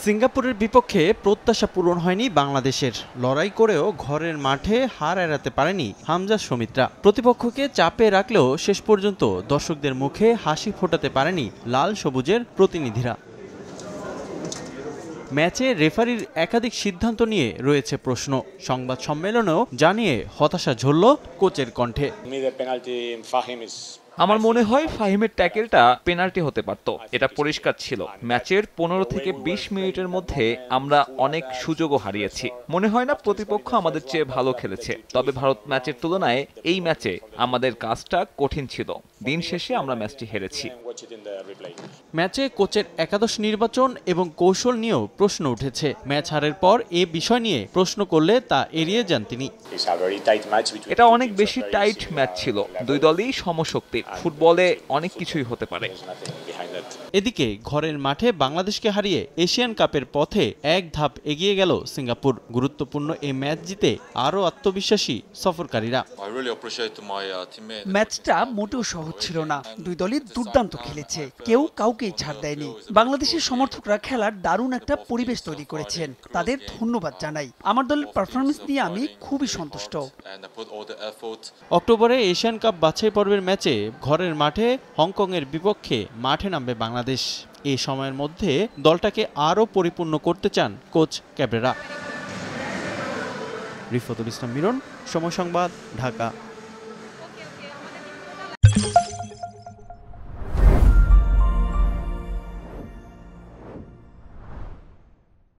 সিঙ্গাপুরের বিপক্ষে প্রত্যাশা পূরণ হয়নি বাংলাদেশের। লড়াই করেও ঘরের মাঠে হার এড়াতে পারেনি হামজা সমিতরা। প্রতিপক্ষকে চাপে রাখলেও শেষ পর্যন্ত দর্শকদের মুখে হাসি ফোটাতে পারেনি লাল সবুজের প্রতিনিধিরা। ম্যাচে রেফারির একাধিক সিদ্ধান্ত নিয়ে রয়েছে প্রশ্ন। সংবাদ সম্মেলনেও জানিয়ে হতাশা ঝরল কোচের কণ্ঠে। আমার মনে হয় ফাহিমের ট্যাকেলটা পেনাল্টি হতে পারত, এটা পরিষ্কার ছিল। ম্যাচের 15 থেকে 20 মিনিটের মধ্যে আমরা অনেক সুযোগও হারিয়েছি। মনে হয় না প্রতিপক্ষ আমাদের চেয়ে ভালো খেলেছে, তবে ভারত ম্যাচের তুলনায় এই ম্যাচে আমাদের কাজটা কঠিন ছিল। দিন শেষে আমরা ম্যাচটি হেরেছি। ম্যাচে কোচের একাদশ নির্বাচন এবং কৌশল নিয়েও প্রশ্ন উঠেছে। ম্যাচ হারের পর এ বিষয় নিয়ে প্রশ্ন করলে তা এড়িয়ে যান তিনি। এটা অনেক বেশি টাইট ম্যাচ ছিল, দুই দলই সমশক্তি। ফুটবলে অনেক কিছুই হতে পারে। এদিকে ঘরের মাঠে বাংলাদেশকে হারিয়ে এশিয়ান কাপের পথে এক ধাপ এগিয়ে গেল সিঙ্গাপুর। গুরুত্বপূর্ণ এই ম্যাচ জিতে আরও আত্মবিশ্বাসী সফরকারীরা। ম্যাচটা মোটেও সহজ ছিল না, দুই দলই দুর্দান্ত খেলেছে, কেউ কাউকেই ছাড় দেয়নি। বাংলাদেশের সমর্থকরা খেলার দারুণ একটা পরিবেশ তৈরি করেছেন, তাদের ধন্যবাদ জানাই। আমার দলের পারফরমেন্স নিয়ে আমি খুবই সন্তুষ্ট। অক্টোবরে এশিয়ান কাপ বাছাই পর্বের ম্যাচে ঘরের মাঠে হংকংয়ের বিপক্ষে মাঠে নামবে বাংলাদেশ। এই সময়ের মধ্যে দলটাকে আরও পরিপূর্ণ করতে চান কোচ ক্যাব্রেরা। রিফাতুল ইসলাম মিরন, সময় সংবাদ, ঢাকা।